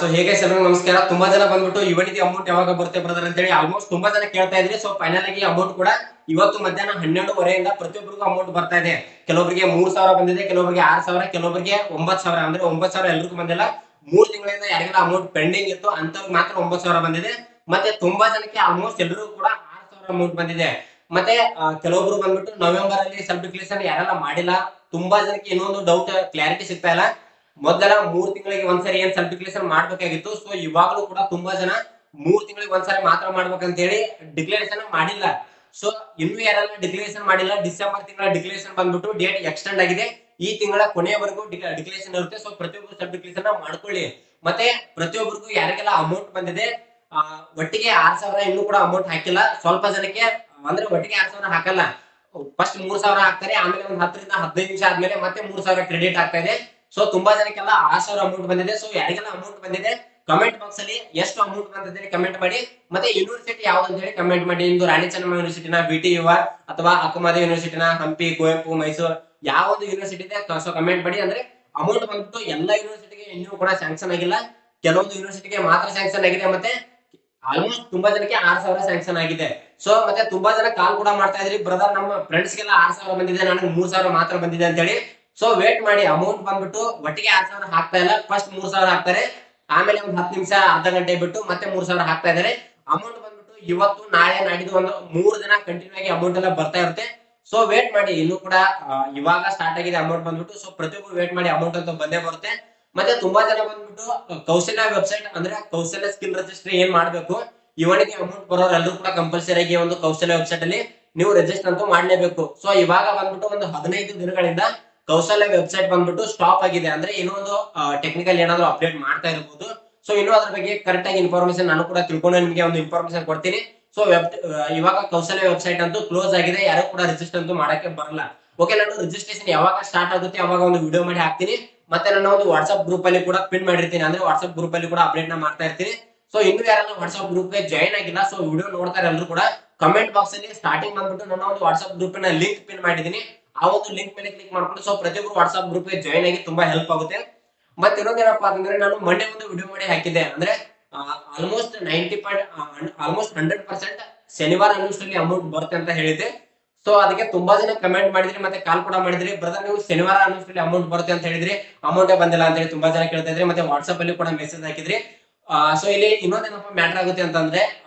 So ಹೇಗೆ sir ನಮಸ್ಕಾರ. ತುಂಬಾ ಜನ ಬಂದ್ಬಿಟ್ಟು ಯುವನಿಧಿ ಅಮೌಂಟ್ ಯಾವಾಗ ಬರುತ್ತೆ ಬ್ರದರ್ ಅಂತ ಹೇಳಿ ಆಲ್ಮೋಸ್ಟ್ ತುಂಬಾ ಜನ ಕೇಳ್ತಾ ಇದ್ರಿ. ಸೊ ಫೈನಲ್ ಆಗಿ ಅಮೌಂಟ್ ಕೂಡ ಇವತ್ತು ಮಧ್ಯಾಹ್ನ 12:30 ಪ್ರತಿಯೊಬ್ಬರಿಗೂ ಅಮೌಂಟ್ ಬರ್ತಾ ಇದೆ. ಕೆಲವರಿಗೆ 3,000 ಬಂದಿದೆ, ಕೆಲವರಿಗೆ 6,000, ಕೆಲವರಿಗೆ 9,000. ಅಂದ್ರೆ 9,000 ಎಲ್ರಿಗೂ ಬಂದಿಲ್ಲ. 3 ತಿಂಗಳಿಂದ ಯಾರಿಗೆಲ್ಲ ಅಮೌಂಟ್ ಪೆಂಡಿಂಗ್ ಇತ್ತು ಅಂತವ್ರಿಗೆ ಮಾತ್ರ 9,000 ಬಂದಿದೆ. ಮತ್ತೆ ತುಂಬಾ ಜನಕ್ಕೆ ಆಲ್ಮೋಸ್ಟ್ ಎಲ್ರಿಗೂ ಕೂಡ 6,000 ಅಮೌಂಟ್ ಬಂದಿದೆ. ಮತ್ತೆ ಕೆಲವೊಬ್ರು ಬಂದ್ಬಿಟ್ಟು ನವೆಂಬರ್ ಅಲ್ಲಿ ಸೆಲ್ಫ್ ಡಿಕ್ಲೇಷನ್ ಯಾರೆಲ್ಲ ಮಾಡಿಲ್ಲ, ತುಂಬಾ ಜನಕ್ಕೆ ಇನ್ನೊಂದು ಡೌಟ್ ಕ್ಲಾರಿಟಿ ಸಿಗ್ತಾ ಇಲ್ಲ. ಮೊದಲ 3 ತಿಂಗಳಿಗೆ ಒಂದ್ಸರಿ ಏನ್ ಸೆಲ್ಫ್ ಡಿಕ್ಲೇಷನ್ ಮಾಡ್ಬೇಕಾಗಿತ್ತು. ಸೊ ಇವಾಗಲೂ ಕೂಡ ತುಂಬಾ ಜನ 3 ತಿಂಗಳಿಗೆ ಒಂದ್ಸರಿ ಮಾತ್ರ ಮಾಡ್ಬೇಕಂತ ಹೇಳಿ ಡಿಕ್ಲೇರೇಷನ್ ಮಾಡಿಲ್ಲ. ಸೊ ಇನ್ನು ಯಾರೆಲ್ಲ ಡಿಕ್ಲೇರೇಷನ್ ಮಾಡಿಲ್ಲ, ಡಿಸೆಂಬರ್ ತಿಂಗಳ ಡಿಕ್ಲೇರೇಷನ್ ಬಂದ್ಬಿಟ್ಟು ಡೇಟ್ ಎಕ್ಸ್ಟೆಂಡ್ ಆಗಿದೆ. ಈ ತಿಂಗಳ ಕೊನೆಯವರೆಗೂ ಡಿಕ್ಲೇರೇಷನ್ ಇರುತ್ತೆ. ಸೊ ಪ್ರತಿಯೊಬ್ಬರು ಸೆಲ್ಫ್ ಡಿಕ್ಲೇರೇಷನ್ ಮಾಡ್ಕೊಳ್ಳಿ. ಮತ್ತೆ ಪ್ರತಿಯೊಬ್ಬರಿಗೂ ಯಾರಿಗೆಲ್ಲ ಅಮೌಂಟ್ ಬಂದಿದೆ ಒಟ್ಟಿಗೆ 6,000 ಇನ್ನೂ ಕೂಡ ಅಮೌಂಟ್ ಹಾಕಿಲ್ಲ. ಸ್ವಲ್ಪ ಜನಕ್ಕೆ ಅಂದ್ರೆ ಒಟ್ಟಿಗೆ 6,000 ಹಾಕಲ್ಲ, ಫಸ್ಟ್ 3,000 ಹಾಕ್ತಾರೆ. ಆಮೇಲೆ ಒಂದು 10 ರಿಂದ 15 ನಿಮಿಷ ಆದ್ಮೇಲೆ ಮತ್ತೆ 3,000 ಕ್ರೆಡಿಟ್ ಆಗ್ತಾ ಇದೆ. ಸೊ ತುಂಬಾ ಜನಕ್ಕೆಲ್ಲ 6,000 ಅಮೌಂಟ್ ಬಂದಿದೆ. ಸೊ ಯಾರಿಗೆಲ್ಲ ಅಮೌಂಟ್ ಬಂದಿದೆ ಕಮೆಂಟ್ ಬಾಕ್ಸ್ ಅಲ್ಲಿ ಎಷ್ಟು ಅಮೌಂಟ್ ಬಂದಿದೆ ಕಮೆಂಟ್ ಮಾಡಿ. ಮತ್ತೆ ಯೂನಿವರ್ಸಿಟಿ ಯಾವ್ದು ಅಂತ ಹೇಳಿ ಕಮೆಂಟ್ ಮಾಡಿ. ಇಂದು ರಾಣಿ ಚೆನ್ನಮ್ಮ ಯೂನಿವರ್ಸಿಟಿನ, BTUವ, ಅಥವಾ ಅಕ್ಕಮಹಾದೇವಿ ಯೂನಿವರ್ಸಿಟಿನ, ಹಂಪಿ, ಕುವೆಂಪು, ಮೈಸೂರು, ಯಾವ ಒಂದು ಯೂನಿವರ್ಸಿಟಿ ಇದೆ ಸೊ ಕಮೆಂಟ್ ಮಾಡಿ. ಅಂದ್ರೆ ಅಮೌಂಟ್ ಬಂದ್ಬಿಟ್ಟು ಎಲ್ಲಾ ಯೂನಿವರ್ಸಿಟಿಗೆ ಇನ್ನೂ ಕೂಡ ಸ್ಯಾಂಕ್ಷನ್ ಆಗಿಲ್ಲ, ಕೆಲವೊಂದು ಯೂನಿವರ್ಸಿಟಿಗೆ ಮಾತ್ರ ಸ್ಯಾಂಕ್ಷನ್ ಆಗಿದೆ. ಮತ್ತೆ ಆಲ್ಮೋಸ್ಟ್ ತುಂಬಾ ಜನಕ್ಕೆ 6,000 ಸ್ಯಾಂಕ್ಷನ್ ಆಗಿದೆ. ಸೊ ಮತ್ತೆ ತುಂಬಾ ಜನ ಕಾಲ್ ಕೂಡ ಮಾಡ್ತಾ ಇದ್ರಿ, ಬ್ರದರ್ ನಮ್ಮ ಫ್ರೆಂಡ್ಸ್ ಗೆಲ್ಲ 6,000 ಬಂದಿದೆ, ನನಗೆ 3,000 ಮಾತ್ರ ಬಂದಿದೆ ಅಂತ ಹೇಳಿ. ಸೊ ವೇಟ್ ಮಾಡಿ, ಅಮೌಂಟ್ ಬಂದ್ಬಿಟ್ಟು ಒಟ್ಟಿಗೆ 6,000 ಹಾಕ್ತಾ ಇಲ್ಲ. ಫಸ್ಟ್ 3,000 ಹಾಕ್ತಾರೆ, ಆಮೇಲೆ ಒಂದು 10 ನಿಮಿಷ ಅರ್ಧ ಗಂಟೆ ಬಿಟ್ಟು ಮತ್ತೆ 3,000 ಹಾಕ್ತಾ ಇದಾರೆ. ಅಮೌಂಟ್ ಬಂದ್ಬಿಟ್ಟು ಇವತ್ತು ನಾಳೆ ನಾಡಿದ್ದು ಒಂದು 3 ದಿನ ಕಂಟಿನ್ಯೂ ಆಗಿ ಅಮೌಂಟ್ ಎಲ್ಲ ಬರ್ತಾ ಇರುತ್ತೆ. ಸೊ ವೇಟ್ ಮಾಡಿ, ಇನ್ನು ಕೂಡ ಇವಾಗ ಸ್ಟಾರ್ಟ್ ಆಗಿದೆ ಅಮೌಂಟ್ ಬಂದ್ಬಿಟ್ಟು. ಸೊ ಪ್ರತಿಯೊಬ್ಬರು ವೇಟ್ ಮಾಡಿ, ಅಮೌಂಟ್ ಅಂತ ಬಂದೇ ಬರುತ್ತೆ. ಮತ್ತೆ ತುಂಬಾ ಜನ ಬಂದ್ಬಿಟ್ಟು ಕೌಶಲ್ಯ ವೆಬ್ಸೈಟ್ ಅಂದ್ರೆ ಕೌಶಲ್ಯ ಸ್ಕಿಲ್ ರಿಜಿಸ್ಟರ್ ಏನ್ ಮಾಡ್ಬೇಕು, ಇವನಿಗೆ ಅಮೌಂಟ್ ಬರೋರು ಎಲ್ಲರೂ ಕೂಡ ಕಂಪಲ್ಸರಿ ಆಗಿ ಒಂದು ಕೌಶಲ್ಯ ವೆಬ್ಸೈಟ್ ಅಲ್ಲಿ ನೀವು ರಿಜಿಸ್ಟರ್ ಅಂತೂ ಮಾಡ್ಲೇಬೇಕು. ಸೊ ಇವಾಗ ಬಂದ್ಬಿಟ್ಟು ಒಂದು 15 ದಿನಗಳಿಂದ ಕೌಶಲ್ಯ ವೆಬ್ಸೈಟ್ ಬಂದ್ಬಿಟ್ಟು ಸ್ಟಾಪ್ ಆಗಿದೆ. ಅಂದ್ರೆ ಇನ್ನೊಂದು ಟೆಕ್ನಿಕಲ್ ಏನಾದ್ರು ಅಪ್ಡೇಟ್ ಮಾಡ್ತಾ ಇರಬಹುದು. ಸೊ ಇನ್ನು ಅದ್ರ ಬಗ್ಗೆ ಕರೆಕ್ಟ್ ಆಗಿ ಇನ್ಫಾರ್ಮೇಶನ್ ನಾನು ಕೂಡ ತಿಳ್ಕೊಂಡು ನಿಮಗೆ ಒಂದು ಇನ್ಫಾರ್ಮೇಶನ್ ಕೊಡ್ತೀನಿ. ಸೊ ಇವಾಗ ಕೌಶಲ್ಯ ವೆಬ್ಸೈಟ್ ಅಂತೂ ಕ್ಲೋಸ್ ಆಗಿದೆ, ಯಾರು ಕೂಡ ರಿಜಿಸ್ಟರ್ ಅಂತೂ ಮಾಡಕ್ಕೆ ಬರಲ್ಲ. ಓಕೆ, ನಾನು ರಿಜಿಸ್ಟ್ರೇಷನ್ ಯಾವಾಗ ಸ್ಟಾರ್ಟ್ ಆಗುತ್ತೆ ಅವಾಗ ಒಂದು ವಿಡಿಯೋ ಮಾಡಿ ಹಾಕ್ತೀನಿ. ಮತ್ತೆ ನನ್ನ ಒಂದು ವಾಟ್ಸ್ಆಪ್ ಗ್ರೂಪ್ ಅಲ್ಲಿ ಕೂಡ ಪಿನ್ ಮಾಡಿರ್ತೀನಿ, ಅಂದ್ರೆ ವಾಟ್ಸ್ಆಪ್ ಗ್ರೂಪ್ ಅಲ್ಲಿ ಕೂಡ ಅಪ್ಡೇಟ್ ನ ಮಾಡ್ತಾ ಇರ್ತೀನಿ. ಸೊ ಇನ್ನು ಯಾರೆಲ್ಲ ವಾಟ್ಸ್ಆಪ್ ಗ್ರೂಪ್ ಗೆ ಜಾಯಿನ್ ಆಗಿಲ್ಲ, ಸೊ ವಿಡಿಯೋ ನೋಡ್ತಾರೆ ಎಲ್ಲರೂ ಕೂಡ ಕಮೆಂಟ್ ಬಾಕ್ಸ್ ಅಲ್ಲಿ ಸ್ಟಾರ್ಟಿಂಗ್ ಬಂದ್ಬಿಟ್ಟು ನನ್ನ ಒಂದು ವಾಟ್ಸ್ಆಪ್ ಗ್ರೂಪ್ ನ ಲಿಂಕ್ ಪಿನ್ ಮಾಡಿದೀನಿ. ಆ ಒಂದು ಲಿಂಕ್ ಮೇಲೆ ಕ್ಲಿಕ್ ಮಾಡ್ಕೊಂಡು ಸೊ ಪ್ರತಿಯೊಬ್ಬರು ವಾಟ್ಸ್ಆಪ್ ಗ್ರೂಪ್ ಗೆ ಜಾಯಿನ್ ಆಗಿ ತುಂಬಾ ಹೆಲ್ಪ್ ಆಗುತ್ತೆ. ಮತ್ತೆ ಇನ್ನೊಂದೇನಪ್ಪಾ ಅಂತಂದ್ರೆ, ನಾನು ಮೊನ್ನೆ ಒಂದು ವಿಡಿಯೋ ಮಾಡಿ ಹಾಕಿದ್ದೆ, ಅಂದ್ರೆ ಆಲ್ಮೋಸ್ಟ್ 100% ಶನಿವಾರ ಅನ್ನೋಷ್ಟರಲ್ಲಿ ಅಮೌಂಟ್ ಬರುತ್ತೆ ಅಂತ ಹೇಳಿದ್ದೆ. ಸೊ ಅದಕ್ಕೆ ತುಂಬಾ ಜನ ಕಮೆಂಟ್ ಮಾಡಿದ್ರಿ, ಮತ್ತೆ ಕಾಲ್ ಕೂಡ ಮಾಡಿದ್ರಿ, ಬ್ರದರ್ ನೀವು ಶನಿವಾರ ಅನ್ನೋಷ್ಟರಲ್ಲಿ ಅಮೌಂಟ್ ಬರುತ್ತೆ ಅಂತ ಹೇಳಿದ್ರಿ, ಅಮೌಂಟೇ ಬಂದಿಲ್ಲ ಅಂತ ಹೇಳಿ ತುಂಬಾ ಜನ ಕೇಳ್ತಾ ಇದ್ರಿ. ಮತ್ತೆ ವಾಟ್ಸ್ಆಪ್ ಅಲ್ಲಿ ಕೂಡ ಮೆಸೇಜ್ ಹಾಕಿದ್ರಿ. ಸೊ ಇಲ್ಲಿ ಇನ್ನೊಂದೇನಪ್ಪ ಮ್ಯಾಟರ್ ಆಗುತ್ತೆ ಅಂತಂದ್ರೆ,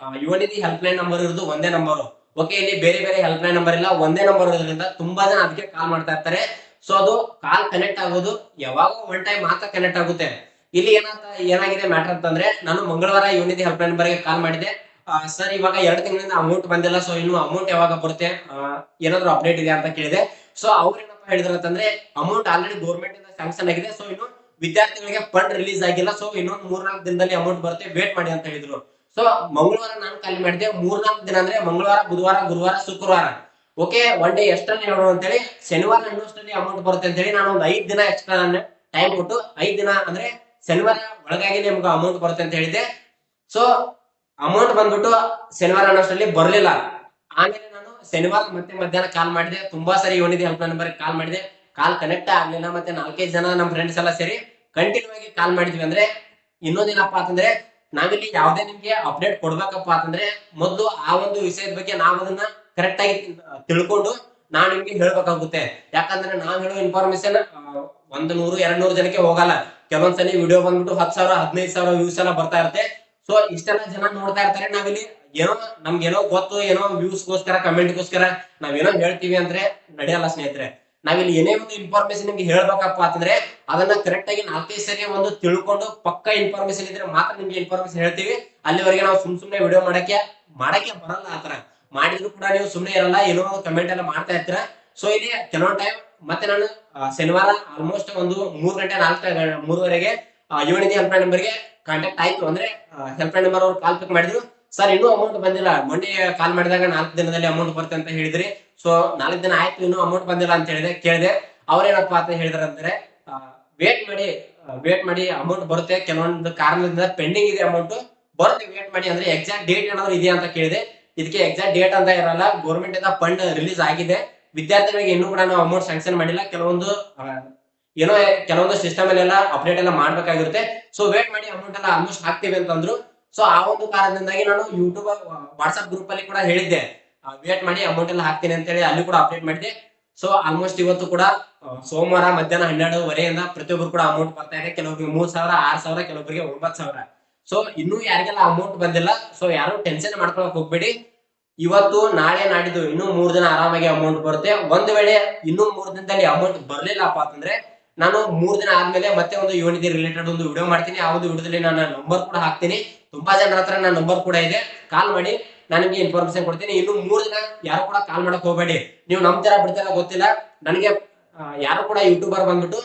ಯುವನಿಧಿ ಹೆಲ್ಪ್ ಲೈನ್ ನಂಬರ್ ಇರೋದು ಒಂದೇ ನಂಬರ್. ಓಕೆ, ಇಲ್ಲಿ ಬೇರೆ ಬೇರೆ ಹೆಲ್ಪ್ ಲೈನ್ ನಂಬರ್ ಇಲ್ಲ, ಒಂದೇ ನಂಬರ್ ಇರೋದ್ರಿಂದ ತುಂಬಾ ಜನ ಅದಕ್ಕೆ ಕಾಲ್ ಮಾಡ್ತಾ ಇರ್ತಾರೆ. ಸೊ ಅದು ಕಾಲ್ ಕನೆಕ್ಟ್ ಆಗೋದು ಯಾವಾಗೋ ಒನ್ ಟೈಮ್ ಮಾತ್ರ ಕನೆಕ್ಟ್ ಆಗುತ್ತೆ. ಇಲ್ಲಿ ಏನಾಗಿದೆ ಮ್ಯಾಟರ್ ಅಂತಂದ್ರೆ, ನಾನು ಮಂಗಳವಾರ ಯುವನಿಧಿ ಹೆಲ್ಪ್ ಲೈನ್ ನಂಬರ್ಗೆ ಕಾಲ್ ಮಾಡಿದೆ. ಸರ್ ಇವಾಗ 2 ತಿಂಗಳಿಂದ ಅಮೌಂಟ್ ಬಂದಿಲ್ಲ, ಸೊ ಇನ್ನು ಅಮೌಂಟ್ ಯಾವಾಗ ಬರುತ್ತೆ, ಏನಾದ್ರು ಅಪ್ಡೇಟ್ ಇದೆ ಅಂತ ಕೇಳಿದೆ. ಸೊ ಅವ್ರು ಏನಪ್ಪಾ ಹೇಳಿದ್ರು ಅಂತಂದ್ರೆ, ಅಮೌಂಟ್ ಆಲ್ರೆಡಿ ಗೌರ್ಮೆಂಟ್ ಇಂದ ಸ್ಯಾಂಕ್ಷನ್ ಆಗಿದೆ. ಸೊ ಇನ್ನು ವಿದ್ಯಾರ್ಥಿಗಳಿಗೆ ಫಂಡ್ ರಿಲೀಸ್ ಆಗಿಲ್ಲ. ಸೊ ಇನ್ನೊಂದು 3-4 ದಿನದಲ್ಲಿ ಅಮೌಂಟ್ ಬರುತ್ತೆ, ವೇಟ್ ಮಾಡಿ ಅಂತ ಹೇಳಿದ್ರು. ಸೊ ಮಂಗಳವಾರ ನಾನು ಕಾಲ್ ಮಾಡಿದೆ. 3-4 ದಿನ ಅಂದ್ರೆ ಮಂಗಳವಾರ, ಬುಧವಾರ, ಗುರುವಾರ, ಶುಕ್ರವಾರ. ಓಕೆ, ಒನ್ ಡೇ ಎಷ್ಟಲ್ಲಿ ಹೇಳೋಣ ಅಂತ ಹೇಳಿ, ಶನಿವಾರ ಅನ್ನೋಷ್ಟರಲ್ಲಿ ಅಮೌಂಟ್ ಬರುತ್ತೆ ಅಂತ ಹೇಳಿ ನಾನು ಒಂದು 5 ದಿನ ಎಕ್ಸ್ಟ್ರಾ ಟೈಮ್ ಕೊಟ್ಟು, 5 ದಿನ ಅಂದ್ರೆ ಶನಿವಾರ ಒಳಗಾಗಿ ನಿಮ್ಗೆ ಅಮೌಂಟ್ ಬರುತ್ತೆ ಅಂತ ಹೇಳಿದ್ದೆ. ಸೊ ಅಮೌಂಟ್ ಬಂದ್ಬಿಟ್ಟು ಶನಿವಾರ ಅನ್ನೋಷ್ಟರಲ್ಲಿ ಬರ್ಲಿಲ್ಲ. ಆಮೇಲೆ ನಾನು ಶನಿವಾರ ಮತ್ತೆ ಮಧ್ಯಾಹ್ನ ಕಾಲ್ ಮಾಡಿದೆ, ತುಂಬಾ ಸರಿ Yuvanidhi help line number call ಮಾಡಿದೆ, ಕಾಲ್ ಕನೆಕ್ಟ್ ಆಗ್ಲಿಲ್ಲ. ಮತ್ತೆ 4-5 ಜನ ನಮ್ಮ ಫ್ರೆಂಡ್ಸ್ ಎಲ್ಲ ಸೇರಿ ಕಂಟಿನ್ಯೂ ಆಗಿ ಕಾಲ್ ಮಾಡಿದ್ವಿ. ಅಂದ್ರೆ ಇನ್ನೊಂದೇನಪ್ಪಾ ಅಂತಂದ್ರೆ, ನಾವಿಲ್ಲಿ ಯಾವ್ದೇ ನಿಮ್ಗೆ ಅಪ್ಡೇಟ್ ಕೊಡ್ಬೇಕಪ್ಪ ಅಂತಂದ್ರೆ, ಮೊದಲು ಆ ಒಂದು ವಿಷಯದ ಬಗ್ಗೆ ನಾವ್ ಅದನ್ನ ಕರೆಕ್ಟ್ ಆಗಿ ತಿಳ್ಕೊಂಡು ನಾವ್ ನಿಮ್ಗೆ ಹೇಳ್ಬೇಕಾಗುತ್ತೆ. ಯಾಕಂದ್ರೆ ನಾವ್ ಹೇಳೋ ಇನ್ಫಾರ್ಮೇಶನ್ 100-200 ಜನಕ್ಕೆ ಹೋಗಲ್ಲ. ಕೆಲವೊಂದ್ಸಲಿ ವಿಡಿಯೋ ಬಂದ್ಬಿಟ್ಟು 10,000 15,000 ವ್ಯೂಸ್ ಎಲ್ಲ ಬರ್ತಾ ಇರುತ್ತೆ. ಸೊ ಇಷ್ಟೆಲ್ಲ ಜನ ನೋಡ್ತಾ ಇರ್ತಾರೆ, ನಾವಿಲ್ಲಿ ಏನೋ ನಮ್ಗೇನೋ ಗೊತ್ತು, ಏನೋ ವ್ಯೂಸ್ ಗೋಸ್ಕರ, ಕಮೆಂಟ್ ಗೋಸ್ಕರ ನಾವೇನೋ ಹೇಳ್ತೀವಿ ಅಂದ್ರೆ ನಡೆಯಲ್ಲ ಸ್ನೇಹಿತರೆ. ನಾವಿಲ್ಲಿ ಏನೇ ಒಂದು ಇನ್ಫಾರ್ಮೇಶನ್ ನಿಮ್ಗೆ ಹೇಳ್ಬೇಕಪ್ಪ ಅಂತಂದ್ರೆ, ಅದನ್ನ ಕರೆಕ್ಟ್ ಆಗಿ 4-5 ಸರಿ ಒಂದು ತಿಳ್ಕೊಂಡು ಪಕ್ಕ ಇನ್ಫಾರ್ಮೇಶನ್ ಇದ್ರೆ ಮಾತ್ರ ನಿಮ್ಗೆ ಇನ್ಫಾರ್ಮೇಶನ್ ಹೇಳ್ತೀವಿ. ಅಲ್ಲಿವರೆಗೆ ನಾವು ಸುಮ್ನೆ ವಿಡಿಯೋ ಮಾಡಕ್ಕೆ ಬರಲ್ಲ. ಆತರ ಮಾಡಿದ್ರು ಕೂಡ ನೀವು ಸುಮ್ನೆ ಇರಲ್ಲ, ಏನೋ ಒಂದು ಕಮೆಂಟ್ ಎಲ್ಲ ಮಾಡ್ತಾ ಇರ್ತೀರಾ. ಸೊ ಇಲ್ಲಿ ಕೆಲವೊಂದು ಟೈಮ್ ಮತ್ತೆ ನಾನು ಶನಿವಾರ ಆಲ್ಮೋಸ್ಟ್ ಒಂದು 3:30 ಯುವನಿಧಿ ಹೆಲ್ಪ್ ಲೈನ್ ನಂಬರ್ಗೆ ಕಾಂಟ್ಯಾಕ್ಟ್ ಆಯ್ತು. ಅಂದ್ರೆ ಹೆಲ್ಪ್ ಲೈನ್ ನಂಬರ್ ಅವ್ರು ಕಾಲ್ ಪಿಕ್ ಮಾಡಿದ್ರು, ಸರ್ ಇನ್ನೂ ಅಮೌಂಟ್ ಬಂದಿಲ್ಲ, ಮೊನ್ನೆ ಕಾಲ್ ಮಾಡಿದಾಗ 4 ದಿನದಲ್ಲಿ ಅಮೌಂಟ್ ಬರುತ್ತೆ ಅಂತ ಹೇಳಿದ್ರಿ. ಸೊ 4 ದಿನ ಆಯ್ತು, ಇನ್ನೂ ಅಮೌಂಟ್ ಬಂದಿಲ್ಲ ಅಂತ ಕೇಳಿದೆ. ಅವ್ರೇನಪ್ಪಾ ಅಂತ ಹೇಳಿದಾರೆ ಅಂದ್ರೆ, ವೇಟ್ ಮಾಡಿ ಅಮೌಂಟ್ ಬರುತ್ತೆ, ಕೆಲವೊಂದು ಕಾರಣದಿಂದ ಪೆಂಡಿಂಗ್ ಇದೆ, ಅಮೌಂಟ್ ಬರುತ್ತೆ, ವೇಟ್ ಮಾಡಿ. ಅಂದ್ರೆ ಎಕ್ಸಾಕ್ಟ್ ಡೇಟ್ ಏನಾದ್ರು ಇದೆಯಾ ಅಂತ ಕೇಳಿದೆ. ಇದಕ್ಕೆ ಎಕ್ಸಾಕ್ಟ್ ಡೇಟ್ ಅಂತ ಇರಲ್ಲ, ಗೌರ್ಮೆಂಟ್ ಇಂದ ಫಂಡ್ ರಿಲೀಸ್ ಆಗಿದೆ, ವಿದ್ಯಾರ್ಥಿಗಳಿಗೆ ಇನ್ನೂ ಕೂಡ ನಾವು ಅಮೌಂಟ್ ಸ್ಯಾಂಕ್ಷನ್ ಮಾಡಿಲ್ಲ. ಕೆಲವೊಂದು ಏನೋ ಕೆಲವೊಂದು ಸಿಸ್ಟಮ್ ಅಲ್ಲೆಲ್ಲ ಅಪ್ಡೇಟ್ ಎಲ್ಲ ಮಾಡ್ಬೇಕಾಗಿರುತ್ತೆ. ಸೊ ವೇಟ್ ಮಾಡಿ ಅಮೌಂಟ್ ಎಲ್ಲ ಆಲ್ಮೋಸ್ಟ್ ಹಾಕ್ತೀವಿ ಅಂತಂದ್ರು. ಸೊ ಆ ಒಂದು ಕಾರಣದಿಂದಾಗಿ ನಾನು ಯೂಟ್ಯೂಬ್ ವಾಟ್ಸ್ಆಪ್ ಗ್ರೂಪ್ ಅಲ್ಲಿ ಕೂಡ ಹೇಳಿದ್ದೆ, ವೇಟ್ ಮಾಡಿ ಅಮೌಂಟ್ ಎಲ್ಲ ಹಾಕ್ತೀನಿ ಅಂತ ಹೇಳಿ ಅಲ್ಲಿ ಕೂಡ ಅಪ್ಡೇಟ್ ಮಾಡಿದೆ. ಸೊ ಆಲ್ಮೋಸ್ಟ್ ಇವತ್ತು ಕೂಡ ಸೋಮವಾರ ಮಧ್ಯಾಹ್ನ 12:30 ಪ್ರತಿಯೊಬ್ಬರು ಕೂಡ ಅಮೌಂಟ್ ಬರ್ತಾ ಇದೆ. ಕೆಲವೊಬ್ಬರಿಗೆ 3,000, 6,000, ಕೆಲವೊಬ್ಬರಿಗೆ 9,000. ಸೊ ಇನ್ನೂ ಯಾರಿಗೆಲ್ಲ ಅಮೌಂಟ್ ಬಂದಿಲ್ಲ, ಸೊ ಯಾರು ಟೆನ್ಷನ್ ಮಾಡ್ಕೊಳಕ್ ಹೋಗ್ಬೇಡಿ. ಇವತ್ತು ನಾಳೆ ನಾಡಿದ್ದು ಇನ್ನೂ 3 ದಿನ ಆರಾಮಾಗಿ ಅಮೌಂಟ್ ಬರುತ್ತೆ. ಒಂದ್ ವೇಳೆ ಇನ್ನೂ 3 ದಿನದಲ್ಲಿ ಅಮೌಂಟ್ ಬರ್ಲಿಲ್ಲಪ್ಪ ಅಂತಂದ್ರೆ ನಾನು 3 ದಿನ ಆದ್ಮೇಲೆ ಮತ್ತೆ ಒಂದು ಯುವನಿಧಿ ರಿಲೇಟೆಡ್ ಒಂದು ವಿಡಿಯೋ ಮಾಡ್ತೀನಿ. ಆ ಒಂದು ವಿಡಿಯೋದಲ್ಲಿ ನಾನು ನಂಬರ್ ಕೂಡ ಹಾಕ್ತೀನಿ. ತುಂಬಾ ಜನರ ಹತ್ರ ನನ್ನ ನಂಬರ್ ಕೂಡ ಇದೆ, ಕಾಲ್ ಮಾಡಿ ನಾನು ನಿಮ್ಗೆ ಇನ್ಫಾರ್ಮೇಶನ್ ಕೊಡ್ತೀನಿ. ಇನ್ನು 3 ದಿನ ಯಾರು ಕೂಡ ಕಾಲ್ ಮಾಡಕ್ ಹೋಗಬೇಡಿ. ನೀವು ನಂಬ್ತೀರಾ ಬಿಡ್ತೀರಾ ಗೊತ್ತಿಲ್ಲ, ನನಗೆ ಯಾರು ಕೂಡ ಯೂಟ್ಯೂಬರ್ ಬಂದ್ಬಿಟ್ಟು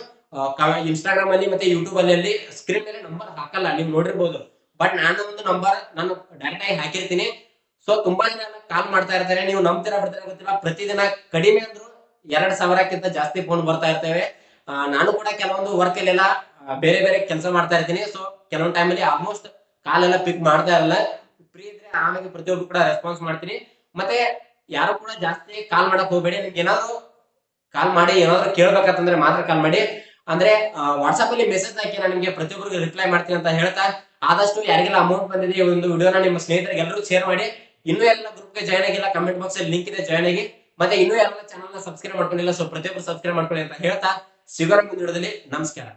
ಇನ್ಸ್ಟಾಗ್ರಾಮ್ ಅಲ್ಲಿ ಮತ್ತೆ ಯೂಟ್ಯೂಬ್ ಅಲ್ಲಿ ಸ್ಕ್ರೀನ್ ಮೇಲೆ ನಂಬರ್ ಹಾಕಲ್ಲ, ನೀವು ನೋಡಿರ್ಬೋದು. ಬಟ್ ನಾನು ಒಂದು ನಂಬರ್ ನಾನು ಡೈರೆಕ್ಟ್ ಆಗಿ ಹಾಕಿರ್ತೀನಿ. ಸೊ ತುಂಬಾ ಜನ ಕಾಲ್ ಮಾಡ್ತಾ ಇರ್ತಾರೆ, ನೀವು ನಂಬ್ತೀರಾ ಬಿಡ್ತೀರಾ ಗೊತ್ತಿಲ್ಲ, ಪ್ರತಿದಿನ ಕಡಿಮೆ ಅಂದ್ರು 2,000ಕ್ಕಿಂತ ಜಾಸ್ತಿ ಫೋನ್ ಬರ್ತಾ ಇರ್ತೇವೆ. ನಾನು ಕೂಡ ಕೆಲವೊಂದು ವರ್ಕ್ ಅಲ್ಲೆಲ್ಲ ಬೇರೆ ಬೇರೆ ಕೆಲಸ ಮಾಡ್ತಾ ಇರ್ತೀನಿ. ಸೊ ಕೆಲವೊಂದು ಟೈಮಲ್ಲಿ ಆಲ್ಮೋಸ್ಟ್ ಕಾಲ್ ಎಲ್ಲ ಪಿಕ್ ಮಾಡ್ತಾ ಇರಲ್ಲ. ಫ್ರೀ ಇದ್ರೆ ಆಮೇಲೆ ಪ್ರತಿಯೊಬ್ಬರು ಕೂಡ ರೆಸ್ಪಾನ್ಸ್ ಮಾಡ್ತೀನಿ. ಮತ್ತೆ ಯಾರು ಕೂಡ ಜಾಸ್ತಿ ಕಾಲ್ ಮಾಡಕ್ ಹೋಗ್ಬೇಡಿ. ನಿಮ್ಗೆ ಏನಾದ್ರು ಕಾಲ್ ಮಾಡಿ ಏನಾದ್ರು ಕೇಳ್ಬೇಕಂತಂದ್ರೆ ಮಾತ್ರ ಕಾಲ್ ಮಾಡಿ. ಅಂದ್ರೆ ವಾಟ್ಸ್ಆಪ್ ಅಲ್ಲಿ ಮೆಸೇಜ್ ಹಾಕಿ ನಾನು ನಿಮ್ಗೆ ಪ್ರತಿಯೊಬ್ಬರಿಗೆ ರಿಪ್ಲೈ ಮಾಡ್ತೀನಿ ಅಂತ ಹೇಳ್ತಾ, ಆದಷ್ಟು ಯಾರಿಗೆಲ್ಲ ಅಮೌಂಟ್ ಬಂದಿದೆ ಈ ಒಂದು ವಿಡಿಯೋನ ನಿಮ್ಮ ಸ್ನೇಹಿತರಿಗೆ ಎಲ್ಲರೂ ಶೇರ್ ಮಾಡಿ. ಇನ್ನೂ ಎಲ್ಲ ಗ್ರೂಪ್ಗೆ ಜಾಯ್ನ್ ಆಗಿಲ್ಲ, ಕಮೆಂಟ್ ಬಾಕ್ಸ್ ಅಲ್ಲಿ ಲಿಂಕ್ ಇದೆ, ಜಾಯ್ನ್ ಆಗಿ. ಮತ್ತೆ ಇನ್ನೂ ಎಲ್ಲ ಚಾನಲ್ ನ ಸಬ್ಸ್ಕ್ರೈಬ್ ಮಾಡ್ಕೊಂಡಿಲ್ಲ, ಸೊ ಪ್ರತಿಯೊಬ್ಬರು ಸಬ್ಸ್ಕ್ರೈಬ್ ಮಾಡ್ಕೊಳ್ಳಿ ಅಂತ ಹೇಳ್ತಾ ಸಿಗೋಣ ಮುಂದಿನ ವಿಡಿಯೋದಲ್ಲಿ. ನಮಸ್ಕಾರ.